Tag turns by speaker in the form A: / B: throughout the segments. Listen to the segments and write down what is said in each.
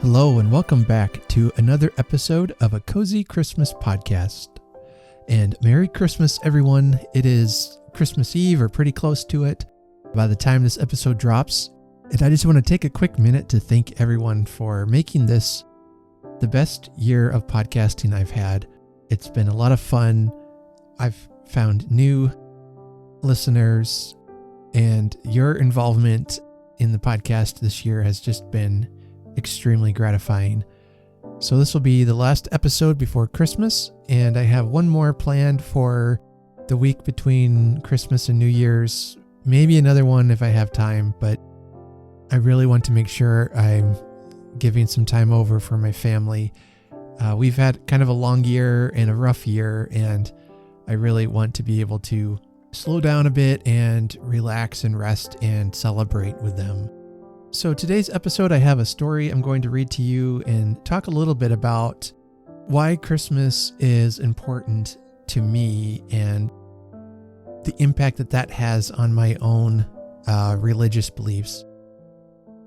A: Hello and welcome back to another episode of a Cozy Christmas podcast. And Merry Christmas, everyone. It is Christmas Eve or pretty close to it by the time this episode drops. And I just want to take a quick minute to thank everyone for making this the best year of podcasting I've had. It's been a lot of fun. I've found new listeners, and your involvement in the podcast this year has just been extremely gratifying. So this will be the last episode before Christmas, and I have one more planned for the week between Christmas and New Year's, maybe another one if I have time, but I really want to make sure I'm giving some time over for my family. We've had kind of a long year and a rough year, and I really want to be able to slow down a bit and relax and rest and celebrate with them. So today's episode, I have a story I'm going to read to you and talk a little bit about why Christmas is important to me and the impact that has on my own religious beliefs.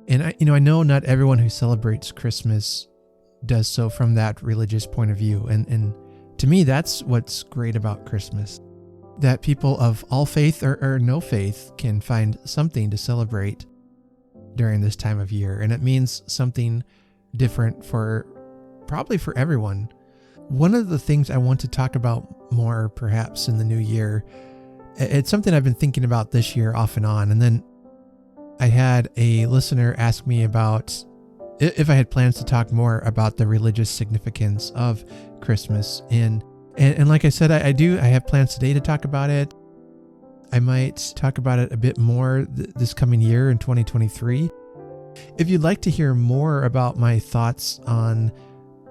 A: And I know not everyone who celebrates Christmas does so from that religious point of view. And to me, that's what's great about Christmas, that people of all faith or no faith can find something to celebrate during this time of year. And it means something different probably for everyone. One of the things I want to talk about more perhaps in the new year, it's something I've been thinking about this year off and on. And then I had a listener ask me about if I had plans to talk more about the religious significance of Christmas. And like I said, I do. I have plans today to talk about it. I might talk about it a bit more this coming year in 2023. If you'd like to hear more about my thoughts on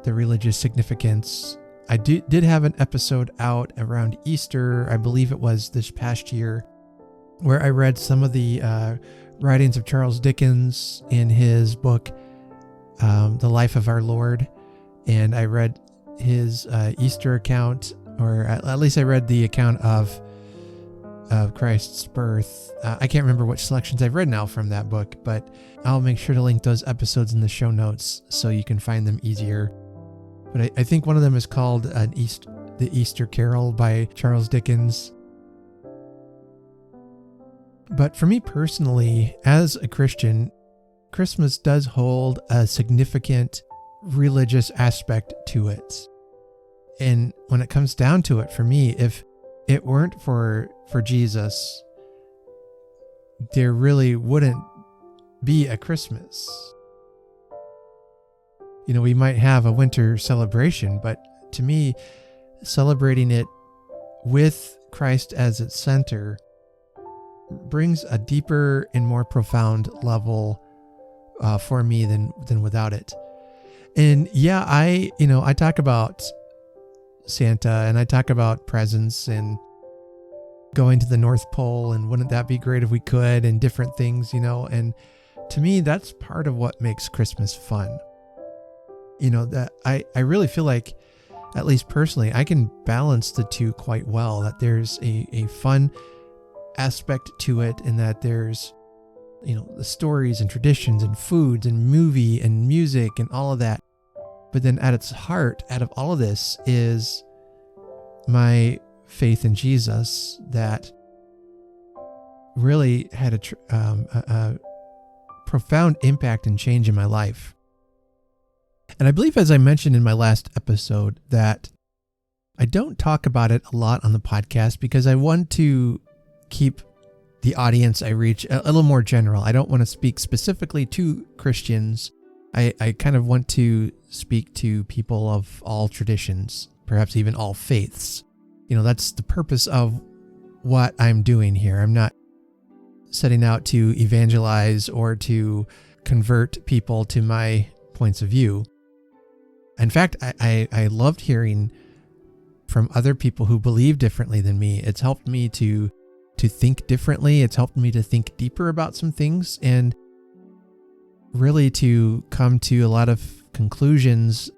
A: the religious significance, I did have an episode out around Easter, I believe it was this past year, where I read some of the writings of Charles Dickens in his book, The Life of Our Lord. And I read his Easter account, or at least I read the account of Christ's birth. I can't remember which selections I've read now from that book, but I'll make sure to link those episodes in the show notes so you can find them easier. But I think one of them is called The Easter Carol by Charles Dickens. But for me personally, as a Christian, Christmas does hold a significant religious aspect to it. And when it comes down to it, for me, if it weren't for Jesus, there really wouldn't be a Christmas. We might have a winter celebration, but to me, celebrating it with Christ as its center brings a deeper and more profound level for me than without it. And yeah, I talk about Santa, and I talk about presents and going to the North Pole, and wouldn't that be great if we could, and different things, and to me, that's part of what makes Christmas fun. That I really feel like, at least personally, I can balance the two quite well, that there's a fun aspect to it, and that there's, the stories and traditions and foods and movie and music and all of that. But then at its heart, out of all of this, is my faith in Jesus that really had a profound impact and change in my life. And I believe, as I mentioned in my last episode, that I don't talk about it a lot on the podcast because I want to keep the audience I reach a little more general. I don't want to speak specifically to Christians. I kind of want to speak to people of all traditions, perhaps even all faiths. That's the purpose of what I'm doing here. I'm not setting out to evangelize or to convert people to my points of view. In fact, I loved hearing from other people who believe differently than me. It's helped me to think differently. It's helped me to think deeper about some things, and really to come to a lot of conclusions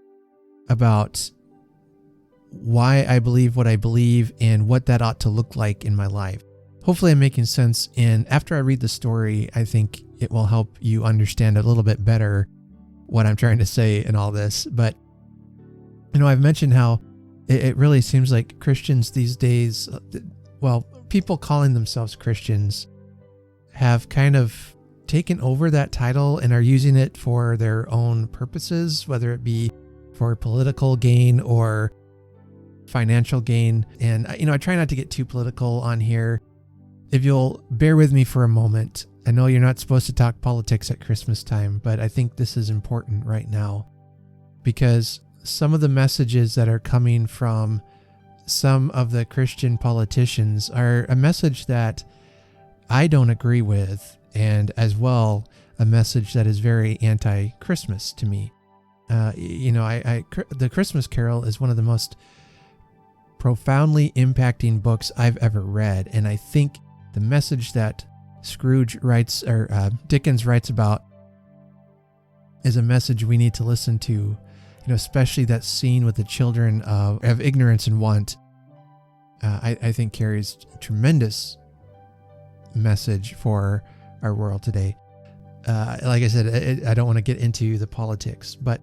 A: about why I believe what I believe and what that ought to look like in my life. Hopefully I'm making sense, and after I read the story, I think it will help you understand a little bit better what I'm trying to say in all this. But, I've mentioned how it really seems like Christians these days, people calling themselves Christians have kind of taken over that title and are using it for their own purposes, whether it be for political gain or financial gain. And, I try not to get too political on here. If you'll bear with me for a moment, I know you're not supposed to talk politics at Christmas time, but I think this is important right now because some of the messages that are coming from some of the Christian politicians are a message that I don't agree with, and as well, a message that is very anti-Christmas to me. The Christmas Carol is one of the most profoundly impacting books I've ever read, and I think the message that Dickens writes about is a message we need to listen to, especially that scene with the children of ignorance and want. I think carries a tremendous message for our world today. Like I said, I don't want to get into the politics, but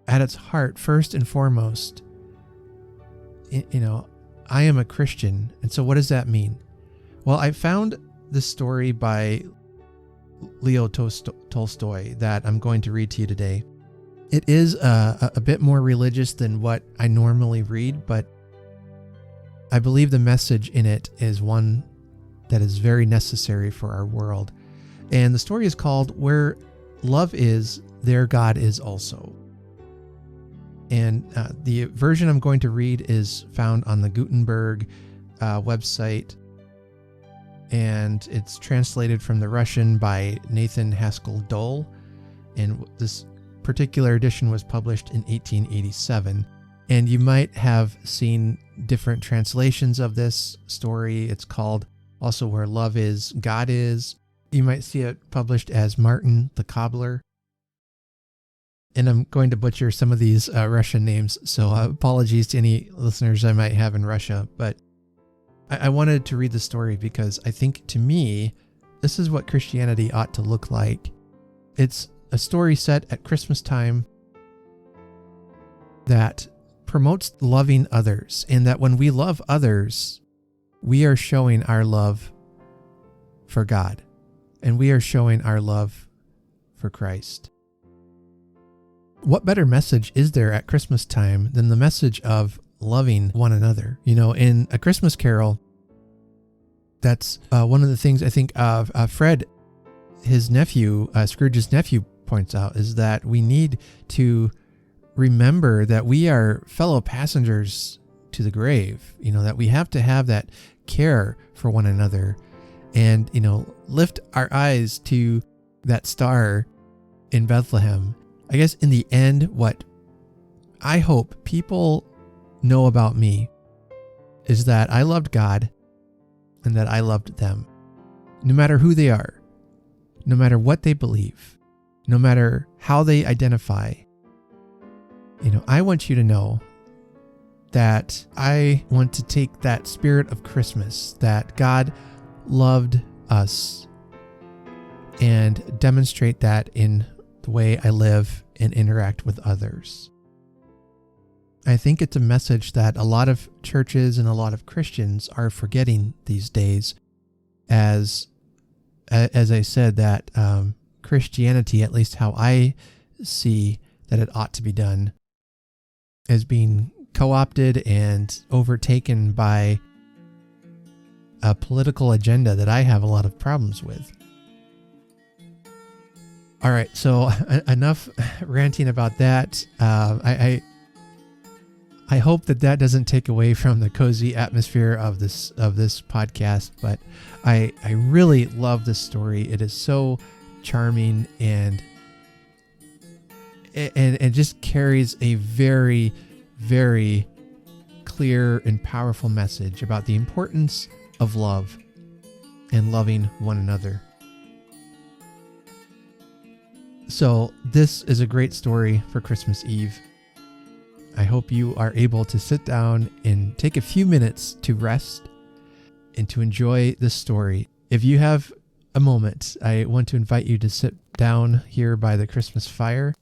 A: at its heart, first and foremost, I am a Christian. And so what does that mean? Well, I found this story by Leo Tolstoy that I'm going to read to you today. It is a bit more religious than what I normally read, but I believe the message in it is one that is very necessary for our world. And the story is called Where Love Is, There God Is Also. And the version I'm going to read is found on the Gutenberg website, and it's translated from the Russian by Nathan Haskell Dole. And this particular edition was published in 1887. And you might have seen different translations of this story. It's called also Where Love Is, God Is. You might see it published as Martin the Cobbler. And I'm going to butcher some of these Russian names, so apologies to any listeners I might have in Russia. But I wanted to read the story because I think, to me, this is what Christianity ought to look like. It's a story set at Christmas time that promotes loving others, and that when we love others, we are showing our love for God, and we are showing our love for Christ. What better message is there at Christmas time than the message of loving one another? In A Christmas Carol, that's one of the things I think Fred, his nephew, Scrooge's nephew, points out, is that we need to remember that we are fellow passengers to the grave, that we have to have that care for one another and, lift our eyes to that star in Bethlehem. I guess in the end, what I hope people know about me is that I loved God and that I loved them. No matter who they are, no matter what they believe, no matter how they identify, I want you to know that I want to take that spirit of Christmas, that God loved us, and demonstrate that in the way I live and interact with others. I think it's a message that a lot of churches and a lot of Christians are forgetting these days, as I said, that Christianity, at least how I see that it ought to be done, is being co-opted and overtaken by a political agenda that I have a lot of problems with. All right, so enough ranting about that. I hope that doesn't take away from the cozy atmosphere of this podcast, but I really love this story. It is so charming and it just carries a very, very clear and powerful message about the importance of love and loving one another. So this is a great story for Christmas Eve. I hope you are able to sit down and take a few minutes to rest and to enjoy this story. If you have a moment, I want to invite you to sit down here by the Christmas fire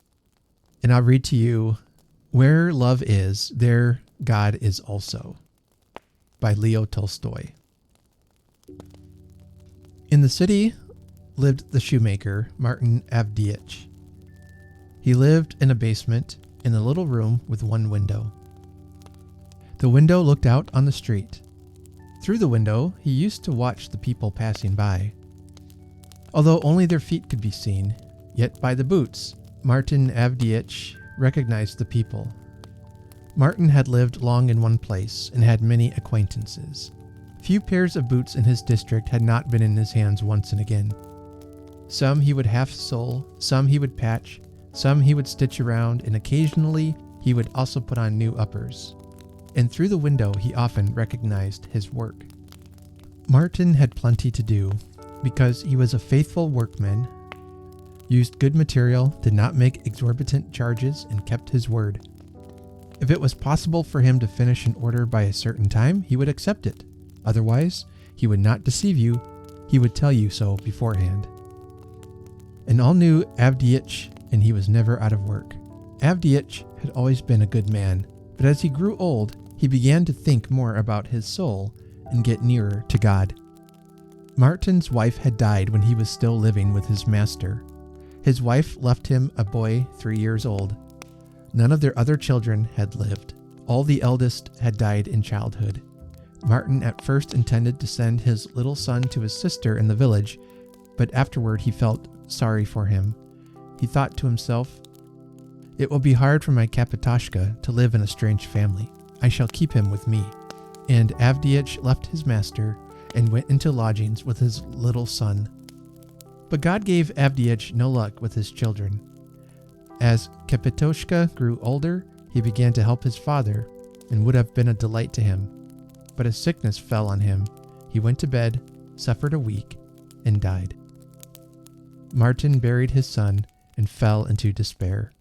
A: And I'll read to you, Where Love Is, There God Is Also, by Leo Tolstoy. In the city lived the shoemaker, Martin Avdiich. He lived in a basement in a little room with one window. The window looked out on the street. Through the window, he used to watch the people passing by. Although only their feet could be seen, yet by the boots, Martin Avdiich recognized the people. Martin had lived long in one place and had many acquaintances. Few pairs of boots in his district had not been in his hands once and again. Some he would half sole, some he would patch, some he would stitch around, and occasionally he would also put on new uppers. And through the window he often recognized his work. Martin had plenty to do, because he was a faithful workman, used good material, did not make exorbitant charges, and kept his word. If it was possible for him to finish an order by a certain time, he would accept it. Otherwise, he would not deceive you, he would tell you so beforehand. And all knew Avdiich, and he was never out of work. Avdiich had always been a good man, but as he grew old, he began to think more about his soul and get nearer to God. Martin's wife had died when he was still living with his master. His wife left him a boy 3 years old. None of their other children had lived. All the eldest had died in childhood. Martin at first intended to send his little son to his sister in the village, but afterward he felt sorry for him. He thought to himself, "It will be hard for my Kapitashka to live in a strange family. I shall keep him with me." And Avdiich left his master and went into lodgings with his little son. But God gave Avdiich no luck with his children. As Kapitoshka grew older, he began to help his father and would have been a delight to him. But a sickness fell on him. He went to bed, suffered a week, and died. Martin buried his son and fell into despair.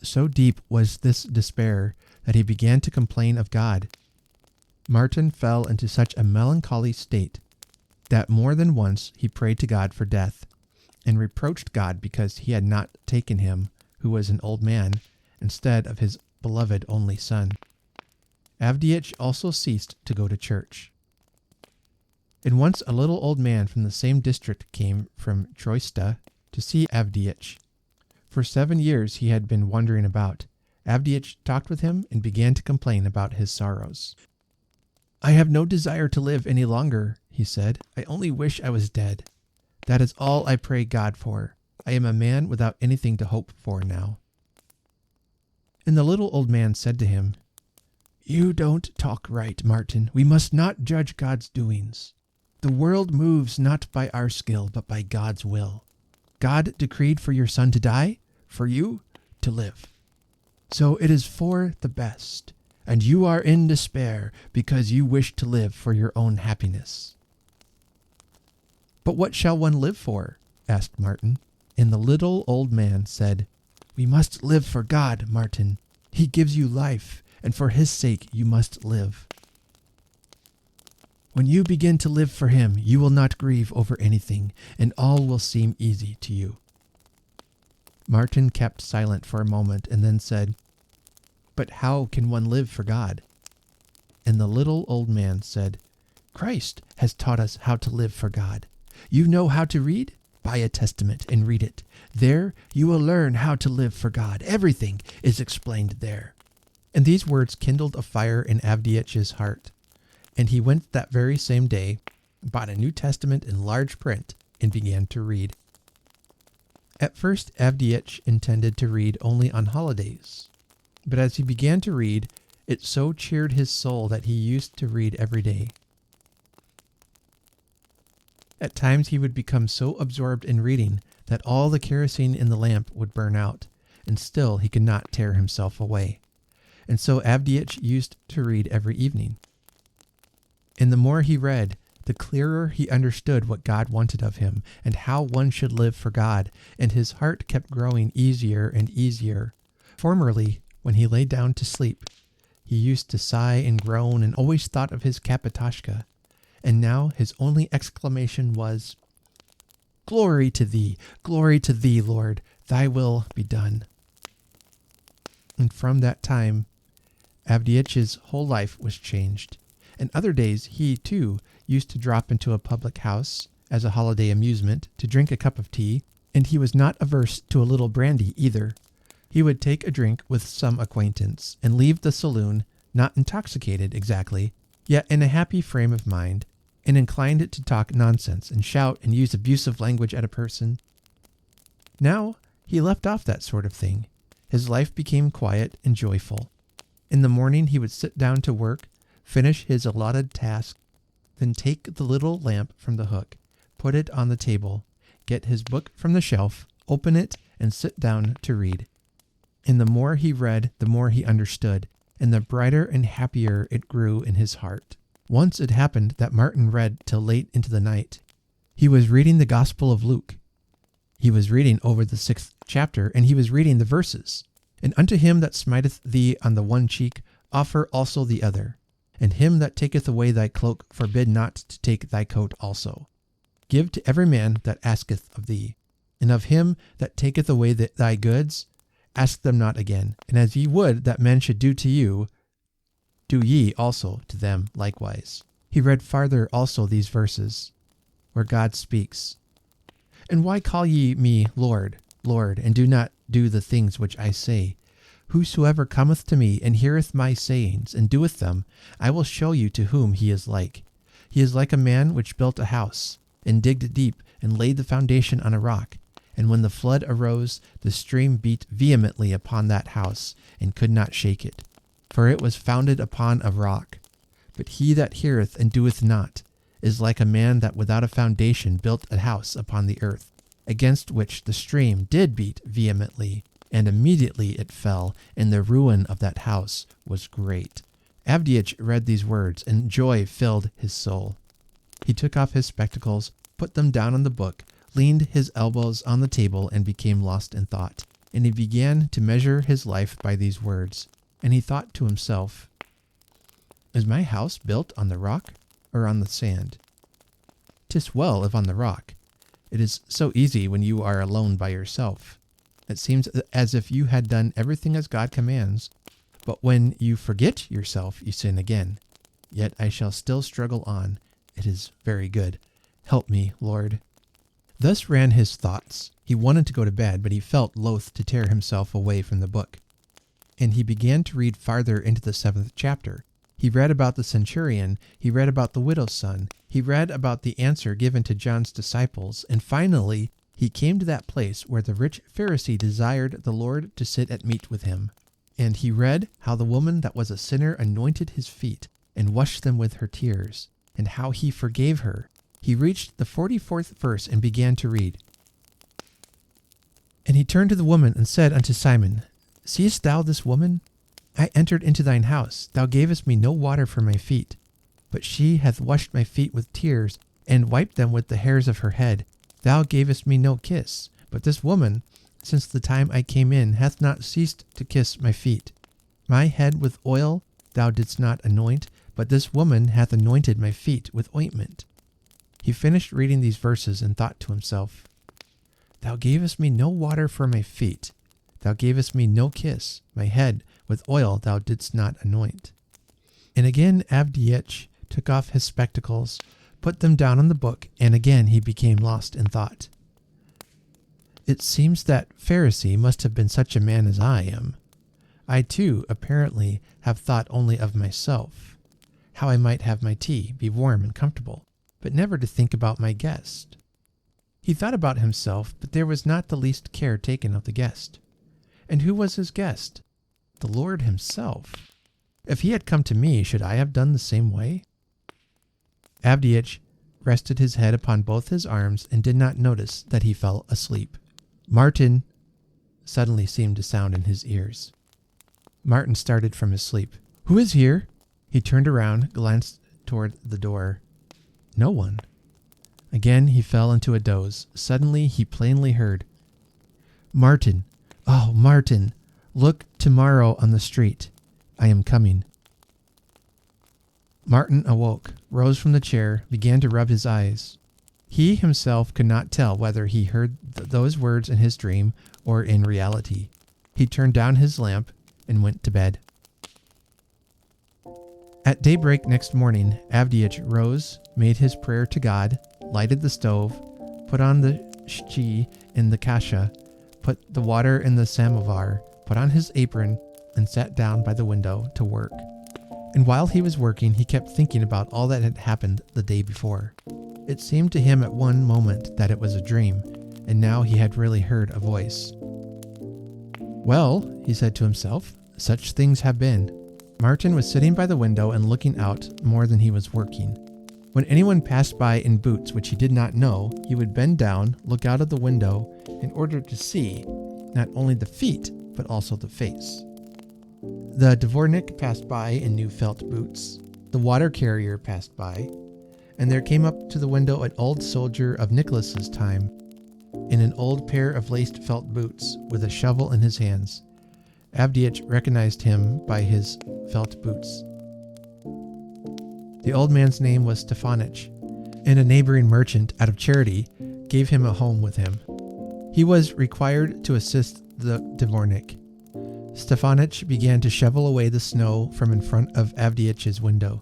A: So deep was this despair that he began to complain of God. Martin fell into such a melancholy state that more than once he prayed to God for death, and reproached God because he had not taken him, who was an old man, instead of his beloved only son. Avdiich also ceased to go to church. And once a little old man from the same district came from Troista to see Avdiich. For 7 years he had been wandering about. Avdiich talked with him and began to complain about his sorrows. "I have no desire to live any longer," he said. "I only wish I was dead. That is all I pray God for. I am a man without anything to hope for now." And the little old man said to him, "You don't talk right, Martin. We must not judge God's doings. The world moves not by our skill, but by God's will. God decreed for your son to die, for you to live. So it is for the best, and you are in despair because you wish to live for your own happiness." "But what shall one live for?" asked Martin. And the little old man said, "We must live for God, Martin. He gives you life, and for his sake you must live. When you begin to live for him, you will not grieve over anything, and all will seem easy to you." Martin kept silent for a moment and then said, "But how can one live for God?" And the little old man said, "Christ has taught us how to live for God. You know how to read? Buy a testament and read it. There you will learn how to live for God. Everything is explained there." And these words kindled a fire in Avdiich's heart. And he went that very same day, bought a New Testament in large print, and began to read. At first Avdiich intended to read only on holidays. But as he began to read, it so cheered his soul that he used to read every day. At times he would become so absorbed in reading that all the kerosene in the lamp would burn out, and still he could not tear himself away. And so Avdiich used to read every evening. And the more he read, the clearer he understood what God wanted of him, and how one should live for God, and his heart kept growing easier and easier. Formerly, when he lay down to sleep, he used to sigh and groan and always thought of his Kapitashka, and now his only exclamation was, Glory to thee, Lord, thy will be done." And from that time, Avdiich's whole life was changed. And other days he, too, used to drop into a public house as a holiday amusement to drink a cup of tea, and he was not averse to a little brandy either. He would take a drink with some acquaintance and leave the saloon not intoxicated exactly, yet in a happy frame of mind, and inclined to talk nonsense and shout and use abusive language at a person. Now he left off that sort of thing. His life became quiet and joyful. In the morning he would sit down to work, finish his allotted task, then take the little lamp from the hook, put it on the table, get his book from the shelf, open it, and sit down to read. And the more he read, the more he understood, and the brighter and happier it grew in his heart. Once it happened that Martin read till late into the night. He was reading the Gospel of Luke. He was reading over the 6th chapter, and he was reading the verses. And unto him that smiteth thee on the one cheek, offer also the other. And him that taketh away thy cloak, forbid not to take thy coat also. Give to every man that asketh of thee. And of him that taketh away thy goods, ask them not again. And as ye would that men should do to you, do ye also to them likewise. He read farther also these verses, where God speaks. And why call ye me Lord, Lord, and do not do the things which I say? Whosoever cometh to me and heareth my sayings, and doeth them, I will show you to whom he is like. He is like a man which built a house, and digged deep, and laid the foundation on a rock. And when the flood arose, the stream beat vehemently upon that house, and could not shake it. For it was founded upon a rock. But he that heareth and doeth not is like a man that without a foundation built a house upon the earth, against which the stream did beat vehemently, and immediately it fell, and the ruin of that house was great. Avdiich read these words, and joy filled his soul. He took off his spectacles, put them down on the book, leaned his elbows on the table, and became lost in thought. And he began to measure his life by these words. And he thought to himself, Is my house built on the rock or on the sand? 'Tis well if on the rock. It is so easy when you are alone by yourself. It seems as if you had done everything as God commands, but when you forget yourself, you sin again. Yet I shall still struggle on. It is very good. Help me, Lord. Thus ran his thoughts. He wanted to go to bed, but he felt loath to tear himself away from the book. And he began to read farther into the 7th chapter. He read about the centurion. He read about the widow's son. He read about the answer given to John's disciples. And finally, he came to that place where the rich Pharisee desired the Lord to sit at meat with him. And he read how the woman that was a sinner anointed his feet and washed them with her tears, and how he forgave her. He reached the 44th verse and began to read. And he turned to the woman and said unto Simon, Seest thou this woman? I entered into thine house. Thou gavest me no water for my feet, but she hath washed my feet with tears, and wiped them with the hairs of her head. Thou gavest me no kiss, but this woman, since the time I came in, hath not ceased to kiss my feet. My head with oil thou didst not anoint, but this woman hath anointed my feet with ointment. He finished reading these verses and thought to himself, Thou gavest me no water for my feet. Thou gavest me no kiss. My head with oil thou didst not anoint. And again Avdiich took off his spectacles, put them down on the book, and again he became lost in thought. It seems that Pharisee must have been such a man as I am. I too, apparently, have thought only of myself, how I might have my tea, be warm and comfortable, but never to think about my guest. He thought about himself, but there was not the least care taken of the guest. And who was his guest? The Lord himself. If he had come to me, should I have done the same way? Avdiich rested his head upon both his arms and did not notice that he fell asleep. Martin suddenly seemed to sound in his ears. Martin started from his sleep. Who is here? He turned around, glanced toward the door. No one. Again he fell into a doze. Suddenly he plainly heard, Martin, oh, Martin, look tomorrow on the street. I am coming. Martin awoke, rose from the chair, began to rub his eyes. He himself could not tell whether he heard those words in his dream or in reality. He turned down his lamp, and went to bed. At daybreak next morning, Avdiich rose, made his prayer to God, lighted the stove, put on the shchi in the kasha, put the water in the samovar, put on his apron, and sat down by the window to work. And while he was working, he kept thinking about all that had happened the day before. It seemed to him at one moment that it was a dream, and now he had really heard a voice. "Well," he said to himself, "such things have been." Martin was sitting by the window and looking out more than he was working. When anyone passed by in boots which he did not know, he would bend down, look out of the window, in order to see not only the feet, but also the face. The dvornik passed by in new felt boots. The water carrier passed by, and there came up to the window an old soldier of Nicholas's time, in an old pair of laced felt boots, with a shovel in his hands. Avdiich recognized him by his felt boots. The old man's name was Stefanich, and a neighboring merchant, out of charity, gave him a home with him. He was required to assist the dvornik. Stefanich began to shovel away the snow from in front of Avdiich's window.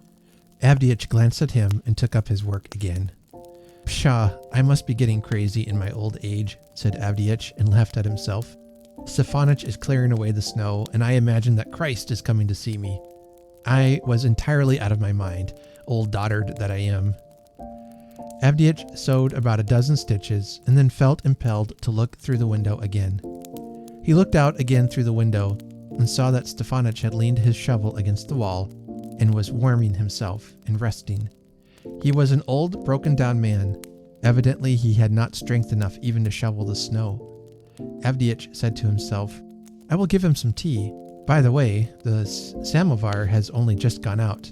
A: Avdiich glanced at him and took up his work again. "Pshaw, I must be getting crazy in my old age," said Avdiich, and laughed at himself. "Stefanich is clearing away the snow, and I imagine that Christ is coming to see me. I was entirely out of my mind, old dotard that I am." Avdiich sewed about a dozen stitches, and then felt impelled to look through the window again. He looked out again through the window, and saw that Stefanich had leaned his shovel against the wall, and was warming himself and resting. He was an old, broken-down man. Evidently he had not strength enough even to shovel the snow. Avdiich said to himself, "I will give him some tea. By the way, the samovar has only just gone out."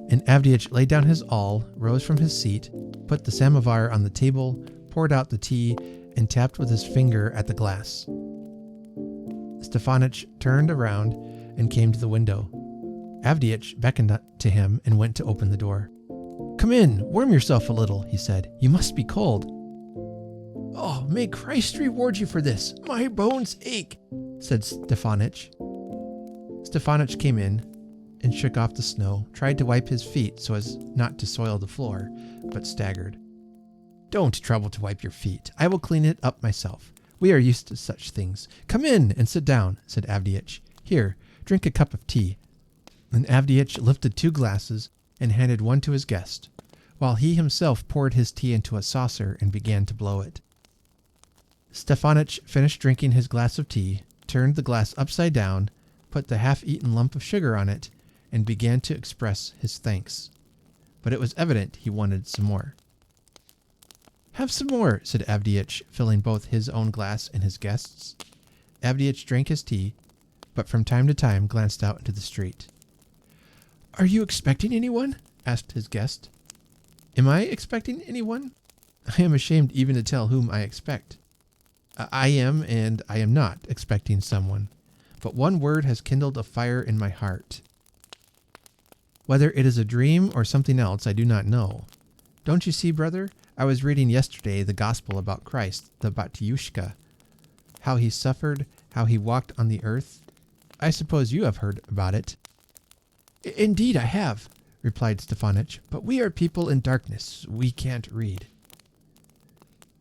A: And Avdiich laid down his awl, rose from his seat, put the samovar on the table, poured out the tea, and tapped with his finger at the glass. Stefanich turned around and came to the window. Avdiich beckoned to him and went to open the door. "Come in, warm yourself a little," he said. "You must be cold." "Oh, may Christ reward you for this. My bones ache," said Stefanich. Stefanich came in and shook off the snow, tried to wipe his feet so as not to soil the floor, but staggered. "Don't trouble to wipe your feet. I will clean it up myself. We are used to such things. Come in and sit down," said Avdiich. "Here, drink a cup of tea." And Avdiich lifted 2 glasses and handed one to his guest, while he himself poured his tea into a saucer and began to blow it. Stefanich finished drinking his glass of tea, turned the glass upside down, put the half-eaten lump of sugar on it, and began to express his thanks. But it was evident he wanted some more. "Have some more," said Avdiich, filling both his own glass and his guest's. Avdiich drank his tea, but from time to time glanced out into the street. "Are you expecting anyone?" asked his guest. "Am I expecting anyone? I am ashamed even to tell whom I expect. I am and I am not expecting someone, but one word has kindled a fire in my heart. Whether it is a dream or something else, I do not know. Don't you see, brother? I was reading yesterday the gospel about Christ, the Batyushka, how he suffered, how he walked on the earth. I suppose you have heard about it." "Indeed I have," replied Stefanich, "but we are people in darkness. We can't read."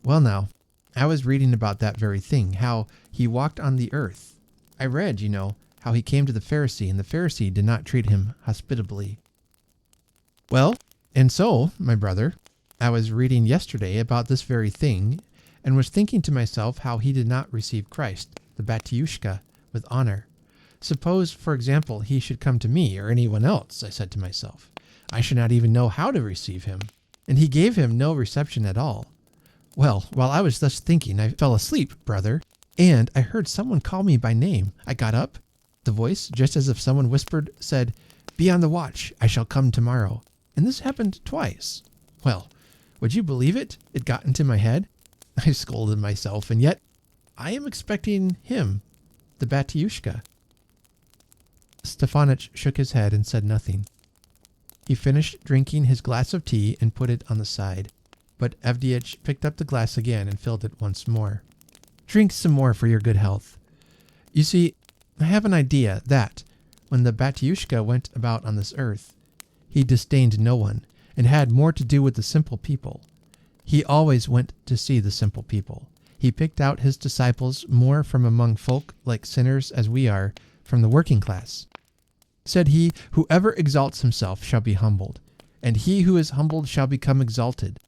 A: "Well now, I was reading about that very thing, how he walked on the earth. I read, you know, how he came to the Pharisee, and the Pharisee did not treat him hospitably." "Well, and so, my brother, I was reading yesterday about this very thing, and was thinking to myself how he did not receive Christ, the Batyushka, with honor. Suppose, for example, he should come to me or anyone else, I said to myself. I should not even know how to receive him, and he gave him no reception at all. Well, while I was thus thinking, I fell asleep, brother, and I heard someone call me by name. I got up. The voice, just as if someone whispered, said, 'Be on the watch, I shall come tomorrow.' And this happened twice. Well, would you believe it? It got into my head. I scolded myself, and yet I am expecting him, the Batyushka." Stefanich shook his head and said nothing. He finished drinking his glass of tea and put it on the side, but Avdiich picked up the glass again and filled it once more. "Drink some more for your good health. You see, I have an idea that, when the Batyushka went about on this earth, he disdained no one, and had more to do with the simple people. He always went to see the simple people. He picked out his disciples more from among folk like sinners as we are, from the working class. Said he, whoever exalts himself shall be humbled, and he who is humbled shall become exalted.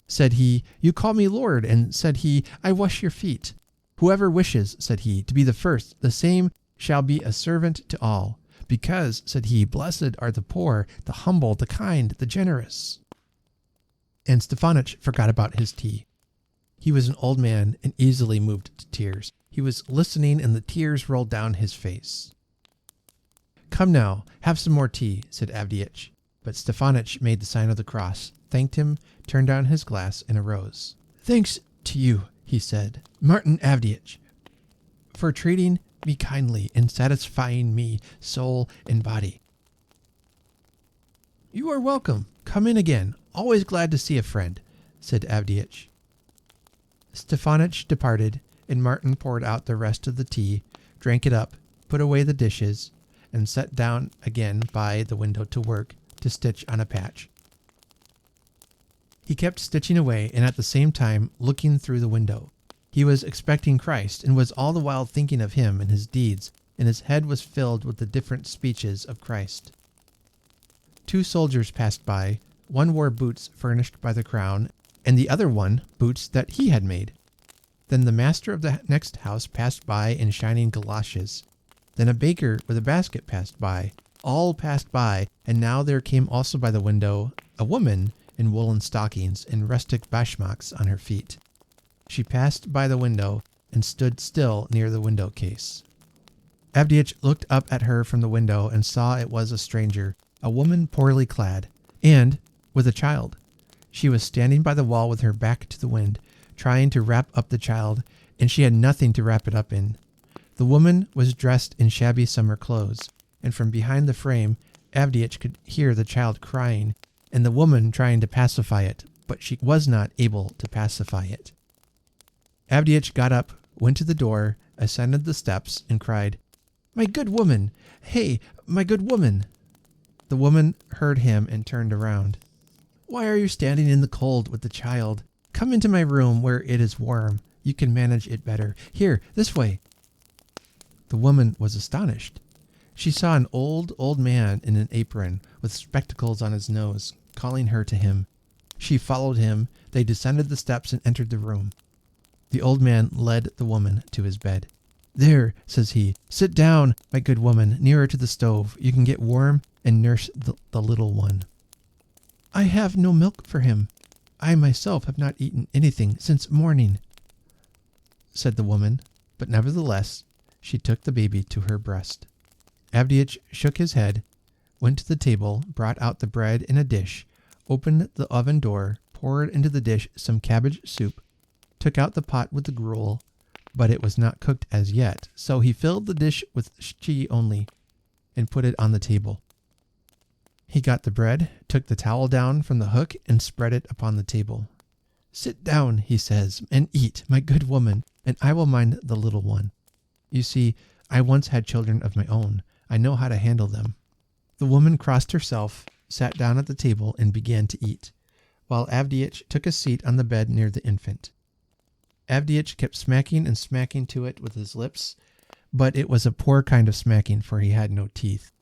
A: Said he, you call me Lord, and said he, I wash your feet. Whoever wishes, said he, to be the first, the same shall be a servant to all. Because, said he, blessed are the poor, the humble, the kind, the generous. And Stefanich forgot about his tea. He was an old man and easily moved to tears. He was listening, and the tears rolled down his face. Come now, have some more tea, said Avdiich. But Stefanich made the sign of the cross, thanked him, turned down his glass, and arose. Thanks to you, he said, Martin Avdiich, for treating me kindly and satisfying me, soul and body. You are welcome. Come in again. Always glad to see a friend, said Avdiich. Stefanich departed, and Martin poured out the rest of the tea, drank it up, put away the dishes, and sat down again by the window to work, to stitch on a patch. He kept stitching away, and at the same time looking through the window. He was expecting Christ, and was all the while thinking of him and his deeds, and his head was filled with the different speeches of Christ. 2 soldiers passed by. One wore boots furnished by the crown, and the other one boots that he had made. Then the master of the next house passed by in shining galoshes. Then a baker with a basket passed by. All passed by, and now there came also by the window a woman in woolen stockings and rustic bashmaks on her feet. She passed by the window and stood still near the window case. Avdiich looked up at her from the window and saw it was a stranger, a woman poorly clad, and with a child. She was standing by the wall with her back to the wind, trying to wrap up the child, and she had nothing to wrap it up in. The woman was dressed in shabby summer clothes, and from behind the frame Avdiich could hear the child crying, and the woman trying to pacify it, but she was not able to pacify it. Avdiich got up, went to the door, ascended the steps, and cried, My good woman! Hey, my good woman! The woman heard him and turned around. Why are you standing in the cold with the child? Come into my room where it is warm. You can manage it better. Here, this way. The woman was astonished. She saw an old man in an apron, with spectacles on his nose, calling her to him. She followed him. They descended the steps and entered the room. The old man led the woman to his bed. There, says he, sit down, my good woman, nearer to the stove. You can get warm and nurse the little one. I have no milk for him. I myself have not eaten anything since morning, said the woman, but nevertheless she took the baby to her breast. Avdiich shook his head, went to the table, brought out the bread in a dish, opened the oven door, poured into the dish some cabbage soup, took out the pot with the gruel, but it was not cooked as yet, so he filled the dish with shchi only, and put it on the table. He got the bread, took the towel down from the hook, and spread it upon the table. Sit down, he says, and eat, my good woman, and I will mind the little one. You see, I once had children of my own. I know how to handle them. The woman crossed herself, sat down at the table, and began to eat, while Avdiich took a seat on the bed near the infant. Avdiich kept smacking and smacking to it with his lips, but it was a poor kind of smacking, for he had no teeth.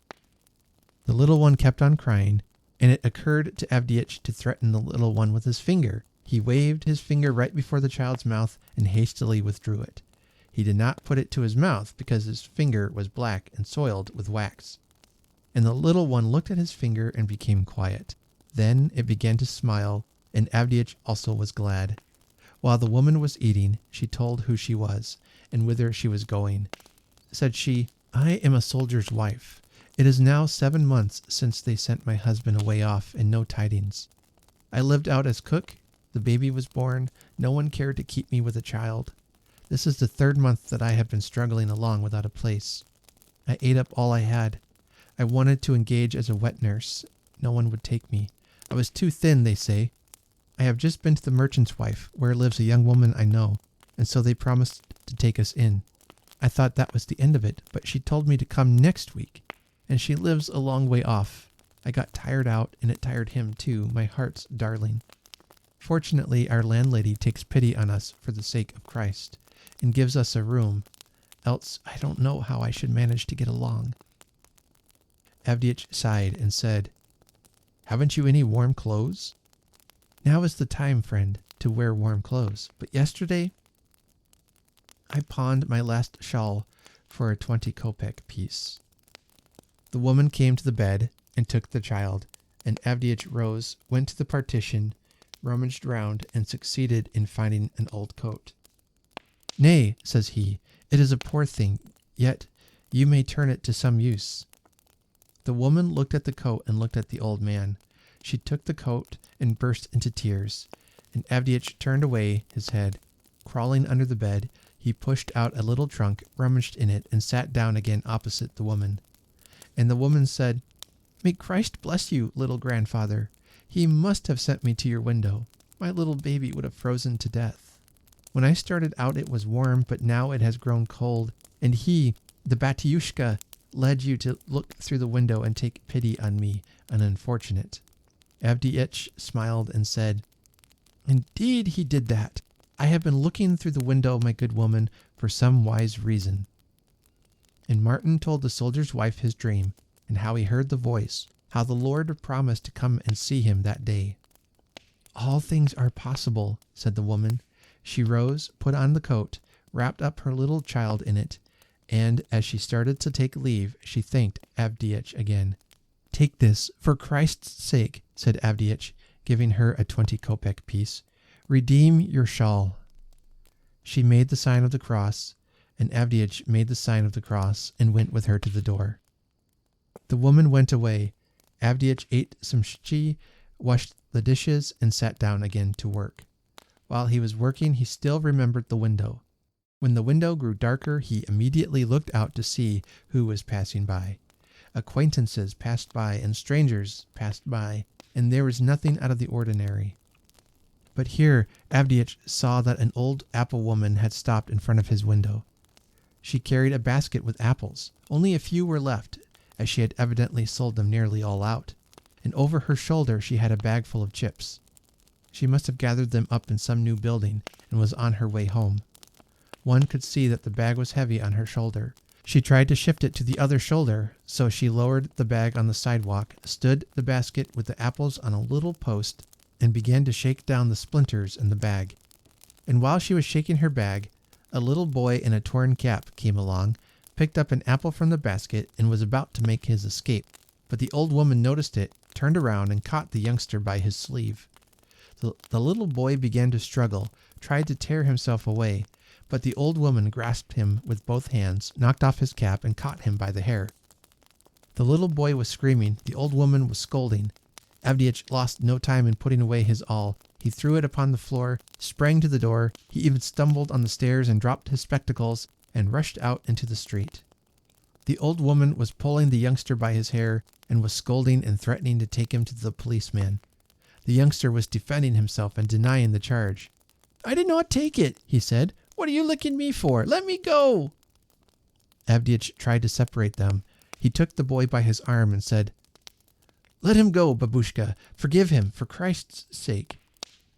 A: The little one kept on crying, and it occurred to Avdiich to threaten the little one with his finger. He waved his finger right before the child's mouth and hastily withdrew it. He did not put it to his mouth because his finger was black and soiled with wax. And the little one looked at his finger and became quiet. Then it began to smile, and Avdiich also was glad. While the woman was eating, she told who she was, and whither she was going. Said she, I am a soldier's wife. It is now 7 months since they sent my husband away off, and no tidings. I lived out as cook. The baby was born. No one cared to keep me with a child. This is the 3rd month that I have been struggling along without a place. I ate up all I had. I wanted to engage as a wet nurse. No one would take me. I was too thin, they say. I have just been to the merchant's wife, where lives a young woman I know, and so they promised to take us in. I thought that was the end of it, but she told me to come next week, and she lives a long way off. I got tired out, and it tired him too, my heart's darling. Fortunately, our landlady takes pity on us for the sake of Christ, and gives us a room, else I don't know how I should manage to get along." Avdiich sighed and said, "Haven't you any warm clothes?" "Now is the time, friend, to wear warm clothes, but yesterday I pawned my last shawl for a 20 kopeck piece." The woman came to the bed and took the child, and Avdiich rose, went to the partition, rummaged round, and succeeded in finding an old coat. "Nay," says he, "it is a poor thing, yet you may turn it to some use." The woman looked at the coat and looked at the old man. She took the coat and burst into tears, and Avdiich turned away his head. Crawling under the bed, he pushed out a little trunk, rummaged in it, and sat down again opposite the woman. And the woman said, "May Christ bless you, little grandfather. He must have sent me to your window. My little baby would have frozen to death. When I started out it was warm, but now it has grown cold, and he, the Batiushka, led you to look through the window and take pity on me, an unfortunate." Avdiich smiled and said, "Indeed he did that. I have been looking through the window, my good woman, for some wise reason." And Martin told the soldier's wife his dream, and how he heard the voice, how the Lord promised to come and see him that day. "All things are possible," said the woman. She rose, put on the coat, wrapped up her little child in it, and as she started to take leave, she thanked Avdiich again. "Take this, for Christ's sake," said Avdiich, giving her a 20 kopeck piece. "Redeem your shawl." She made the sign of the cross, and Avdiich made the sign of the cross and went with her to the door. The woman went away. Avdiich ate some shchi, washed the dishes, and sat down again to work. While he was working, he still remembered the window. When the window grew darker, he immediately looked out to see who was passing by. Acquaintances passed by, and strangers passed by, and there was nothing out of the ordinary. But here Avdiich saw that an old apple woman had stopped in front of his window. She carried a basket with apples. Only a few were left, as she had evidently sold them nearly all out, and over her shoulder she had a bag full of chips. She must have gathered them up in some new building and was on her way home. One could see that the bag was heavy on her shoulder. She tried to shift it to the other shoulder, so she lowered the bag on the sidewalk, stood the basket with the apples on a little post, and began to shake down the splinters in the bag. And while she was shaking her bag, a little boy in a torn cap came along, picked up an apple from the basket, and was about to make his escape. But the old woman noticed it, turned around, and caught the youngster by his sleeve. The little boy began to struggle, tried to tear himself away, but the old woman grasped him with both hands, knocked off his cap, and caught him by the hair. The little boy was screaming. The old woman was scolding. Avdiich lost no time in putting away his awl. He threw it upon the floor, sprang to the door. He even stumbled on the stairs and dropped his spectacles and rushed out into the street. The old woman was pulling the youngster by his hair and was scolding and threatening to take him to the policeman. The youngster was defending himself and denying the charge. "I did not take it," he said. "What are you licking me for? Let me go." Avdiich tried to separate them. He took the boy by his arm and said, "Let him go, babushka. Forgive him, for Christ's sake."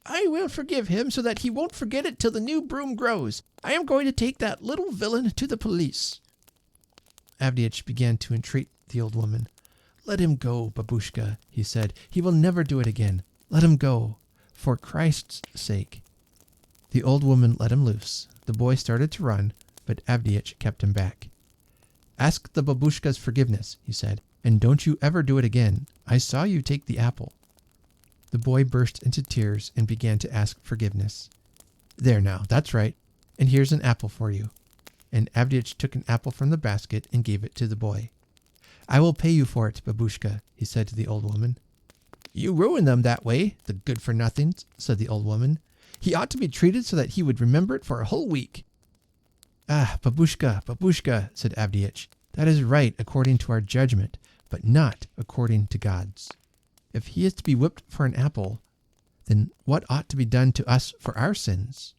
A: "I will forgive him so that he won't forget it till the new broom grows. I am going to take that little villain to the police." Avdiich began to entreat the old woman. "Let him go, babushka," he said. "He will never do it again. Let him go, for Christ's sake." The old woman let him loose. The boy started to run, but Avdiich kept him back. "Ask the babushka's forgiveness," he said, "and don't you ever do it again. I saw you take the apple." The boy burst into tears and began to ask forgiveness. "There now, that's right, and here's an apple for you." And Avdiich took an apple from the basket and gave it to the boy. "I will pay you for it, babushka," he said to the old woman. "You ruin them that way, the good-for-nothings," said the old woman. "He ought to be treated so that he would remember it for a whole week." "Ah, babushka, babushka," said Avdiich. "That is right according to our judgment, but not according to God's. If he is to be whipped for an apple, then what ought to be done to us for our sins?"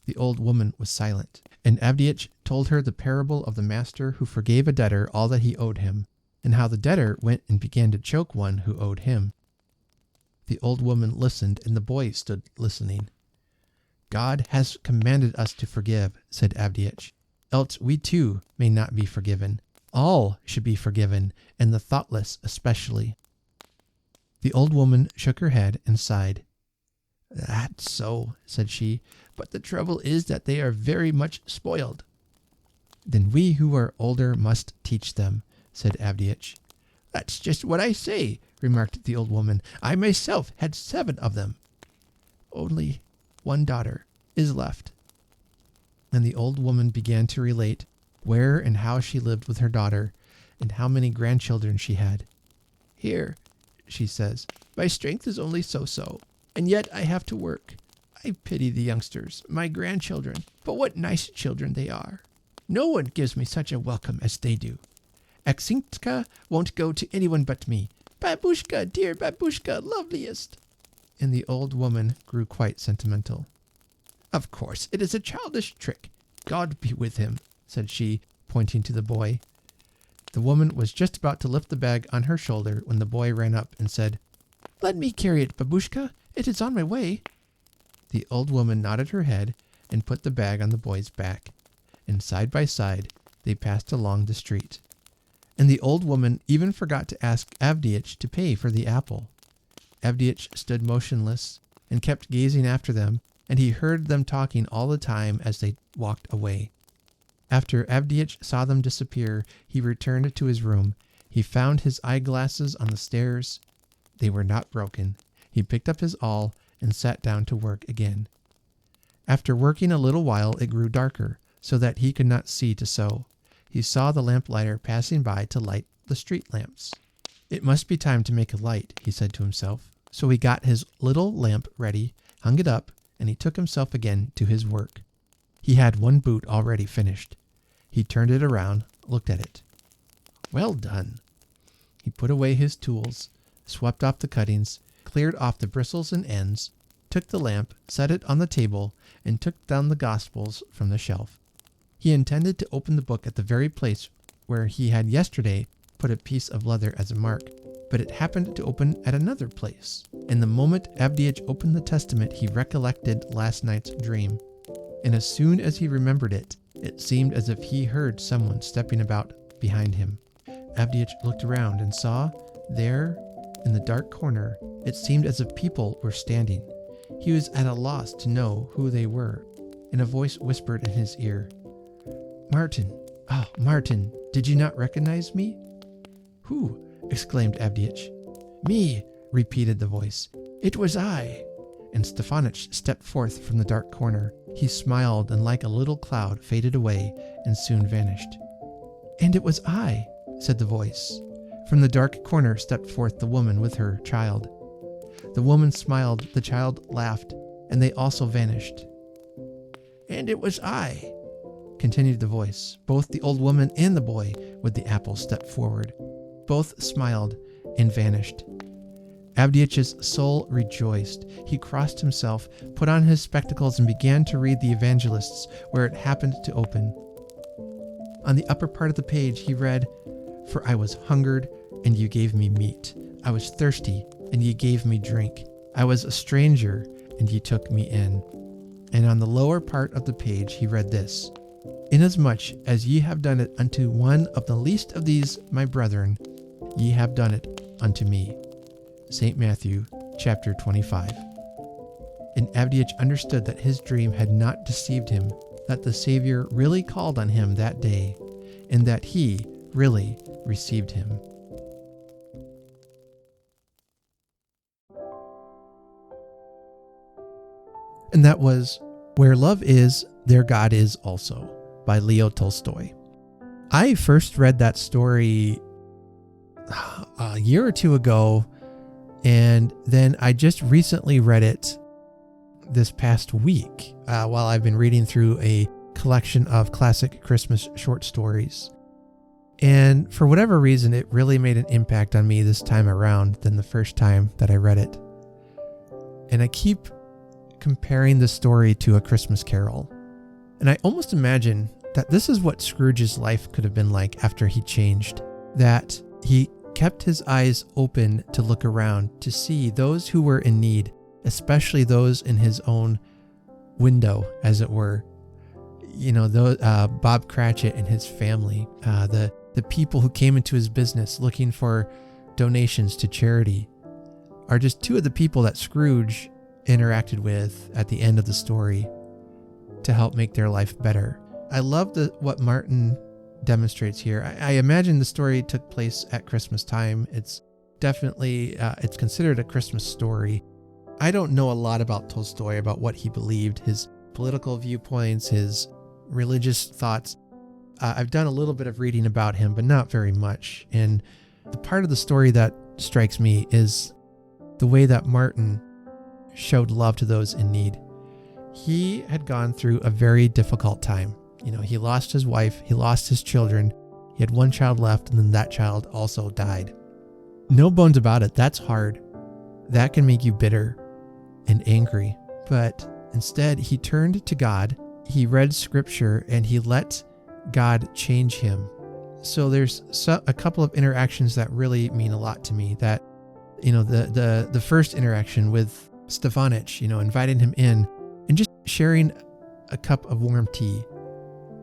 A: The old woman was silent, And Avdiich told her the parable of the master who forgave a debtor all that he owed him, and how the debtor went and began to choke one who owed him. The old woman listened, and the boy stood listening. God has commanded us to forgive, said Avdiich, else we too may not be forgiven. All should be forgiven, and the thoughtless especially. The old woman shook her head and sighed. That's so, said she, but the trouble is that they are very much spoiled. Then we who are older must teach them, said Avdiich. That's just what I say, remarked the old woman. I myself had 7 of them. Only 1 daughter is left. And the old woman began to relate where and how she lived with her daughter, and how many grandchildren she had. Here, she says, my strength is only so-so, and yet I have to work. I pity the youngsters, my grandchildren, but what nice children they are. No one gives me such a welcome as they do. Aksintka won't go to anyone but me. Babushka, dear Babushka, loveliest. And the old woman grew quite sentimental. Of course, it is a childish trick. God be with him, said she, pointing to the boy. The woman was just about to lift the bag on her shoulder when the boy ran up and said, Let me carry it, Babushka. It is on my way. The old woman nodded her head and put the bag on the boy's back, and side by side they passed along the street. And the old woman even forgot to ask Avdiich to pay for the apple. Avdiich stood motionless and kept gazing after them, and he heard them talking all the time as they walked away. After Avdiich saw them disappear, he returned to his room. He found his eyeglasses on the stairs. They were not broken. He picked up his awl and sat down to work again. After working a little while, it grew darker, so that he could not see to sew. He saw the lamplighter passing by to light the street lamps. It must be time to make a light, he said to himself. So he got his little lamp ready, hung it up, and he took himself again to his work. He had 1 boot already finished. He turned it around, looked at it. Well done. He put away his tools, swept off the cuttings, cleared off the bristles and ends, took the lamp, set it on the table, and took down the Gospels from the shelf. He intended to open the book at the very place where he had yesterday put a piece of leather as a mark, but it happened to open at another place. And the moment Avdiich opened the Testament, he recollected last night's dream. And as soon as he remembered it, it seemed as if he heard someone stepping about behind him. Avdiich looked around and saw, there, in the dark corner, it seemed as if people were standing. He was at a loss to know who they were, and a voice whispered in his ear, Martin, oh, Martin, did you not recognize me? Who? Exclaimed Avdiich. Me, repeated the voice. It was I. And Stefanich stepped forth from the dark corner. He smiled, and like a little cloud faded away and soon vanished. And it was I, said the voice. From the dark corner stepped forth the woman with her child. The woman smiled, the child laughed, and they also vanished. And it was I, continued the voice. Both the old woman and the boy with the apple stepped forward. Both smiled and vanished. Avdiich's soul rejoiced. He crossed himself, put on his spectacles, and began to read the Evangelists where it happened to open. On the upper part of the page he read, For I was hungered, and you gave me meat. I was thirsty, and ye gave me drink. I was a stranger, and ye took me in. And on the lower part of the page he read this, Inasmuch as ye have done it unto one of the least of these my brethren, ye have done it unto me. St. Matthew, chapter 25. And Avdiich understood that his dream had not deceived him, that the Savior really called on him that day, and that he really received him. And that was Where Love Is, There God Is Also, by Leo Tolstoy. I first read that story a year or two ago, and then I just recently read it this past week while I've been reading through a collection of classic Christmas short stories. And for whatever reason, it really made an impact on me this time around than the first time that I read it. And I keep comparing the story to A Christmas Carol. And I almost imagine that this is what Scrooge's life could have been like after he changed, that he kept his eyes open to look around, to see those who were in need, especially those in his own window, as it were. Bob Cratchit and his family, the people who came into his business looking for donations to charity, are just two of the people that Scrooge interacted with at the end of the story to help make their life better. I love what Martin demonstrates here. I imagine the story took place at Christmas time. It's definitely, it's considered a Christmas story. I don't know a lot about Tolstoy, about what he believed, his political viewpoints, his religious thoughts. I've done a little bit of reading about him, but not very much. And the part of the story that strikes me is the way that Martin showed love to those in need. He had gone through a very difficult time. He lost his wife, he lost his children, he had one child left, and then that child also died. No bones about it, that's hard. That can make you bitter and angry. But instead, he turned to God, he read scripture, and he let God change him. So there's a couple of interactions that really mean a lot to me. That, the first interaction with Stefanich, inviting him in and just sharing a cup of warm tea.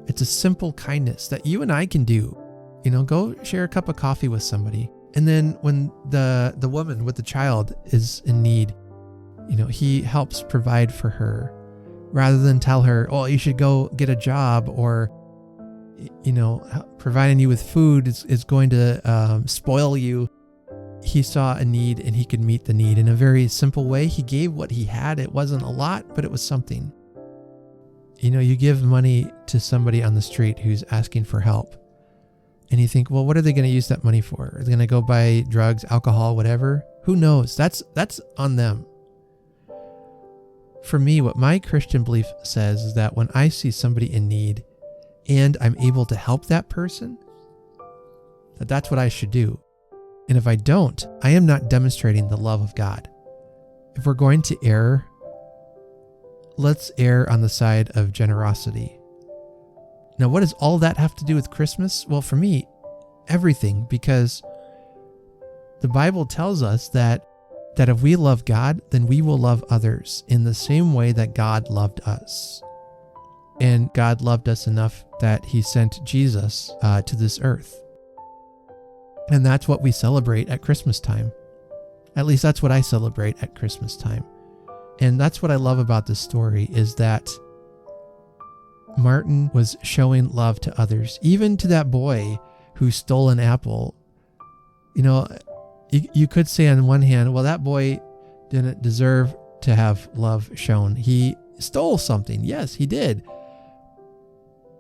A: It's a simple kindness that you and I can do. Go share a cup of coffee with somebody. And then when the woman with the child is in need, he helps provide for her rather than tell her, oh, you should go get a job, or, providing you with food is going to spoil you. He saw a need and he could meet the need in a very simple way. He gave what he had. It wasn't a lot, but it was something. You give money to somebody on the street who's asking for help, and you think, well, what are they going to use that money for? Are they going to go buy drugs, alcohol, whatever? Who knows? That's on them. For me, what my Christian belief says is that when I see somebody in need and I'm able to help that person, that's what I should do. And if I don't, I am not demonstrating the love of God. If we're going to err, let's err on the side of generosity. Now, what does all that have to do with Christmas? Well, for me, everything, because the Bible tells us that if we love God, then we will love others in the same way that God loved us. And God loved us enough that he sent Jesus to this earth. And that's what we celebrate at Christmas time. At least that's what I celebrate at Christmas time. And that's what I love about this story, is that Martin was showing love to others, even to that boy who stole an apple. You could say on one hand, well, that boy didn't deserve to have love shown. He stole something. Yes, he did.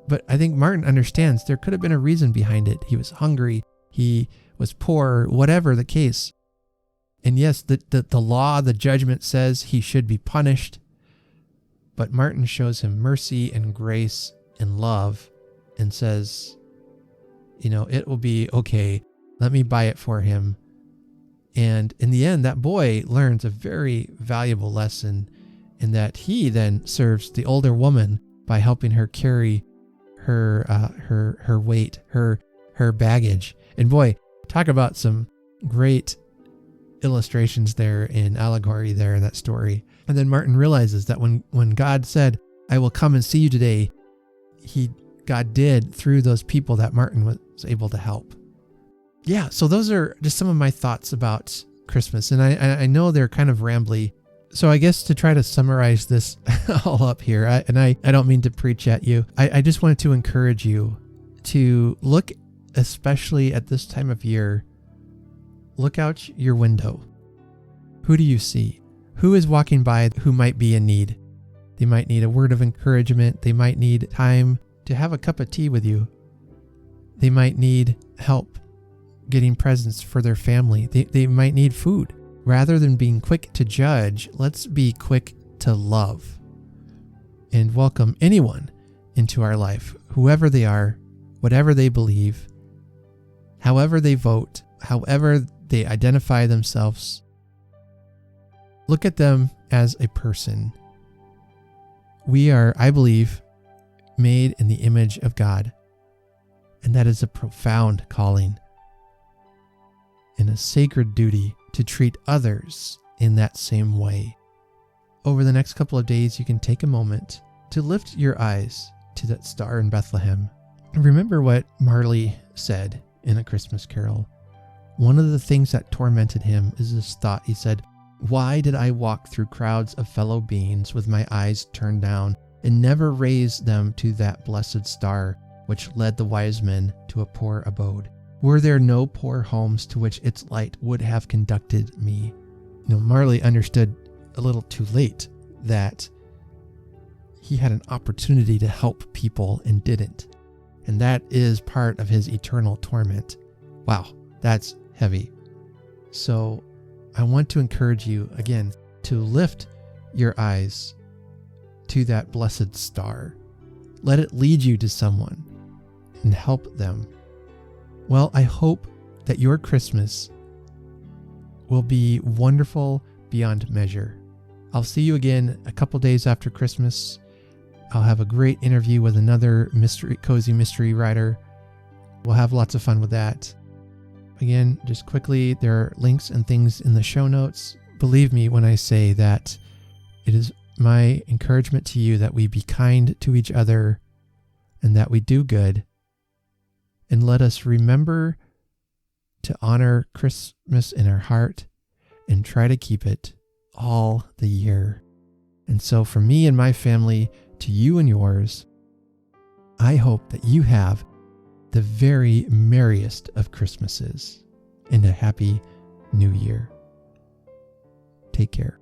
A: But I think Martin understands there could have been a reason behind it. He was hungry. He was poor, whatever the case. And yes, the law, the judgment says he should be punished. But Martin shows him mercy and grace and love and says, it will be okay. Let me buy it for him. And in the end, that boy learns a very valuable lesson, in that he then serves the older woman by helping her carry her weight, her baggage. And boy, talk about some great illustrations there in allegory there in that story. And then Martin realizes that when God said, I will come and see you today, God did through those people that Martin was able to help. Yeah, so those are just some of my thoughts about Christmas. And I know they're kind of rambly. So I guess to try to summarize this all up here, I don't mean to preach at you. I just wanted to encourage you to look, especially at this time of year, look out your window. Who do you see? Who is walking by who might be in need? They might need a word of encouragement. They might need time to have a cup of tea with you. They might need help getting presents for their family. They might need food. Rather than being quick to judge, let's be quick to love and welcome anyone into our life, whoever they are, whatever they believe, however they vote, however they identify themselves. Look at them as a person. We are, I believe, made in the image of God. And that is a profound calling and a sacred duty to treat others in that same way. Over the next couple of days, you can take a moment to lift your eyes to that star in Bethlehem. Remember what Marley said in A Christmas Carol. One of the things that tormented him is this thought. He said, "Why did I walk through crowds of fellow beings with my eyes turned down and never raise them to that blessed star which led the wise men to a poor abode? Were there no poor homes to which its light would have conducted me?" Marley understood a little too late that he had an opportunity to help people and didn't. And that is part of his eternal torment. Wow, that's heavy. So I want to encourage you again to lift your eyes to that blessed star. Let it lead you to someone and help them. Well, I hope that your Christmas will be wonderful beyond measure. I'll see you again a couple days after Christmas. I'll have a great interview with another cozy mystery writer. We'll have lots of fun with that. Again, just quickly, there are links and things in the show notes. Believe me when I say that it is my encouragement to you that we be kind to each other and that we do good. And let us remember to honor Christmas in our heart and try to keep it all the year. And so for me and my family, to you and yours, I hope that you have the very merriest of Christmases and a happy new year. Take care.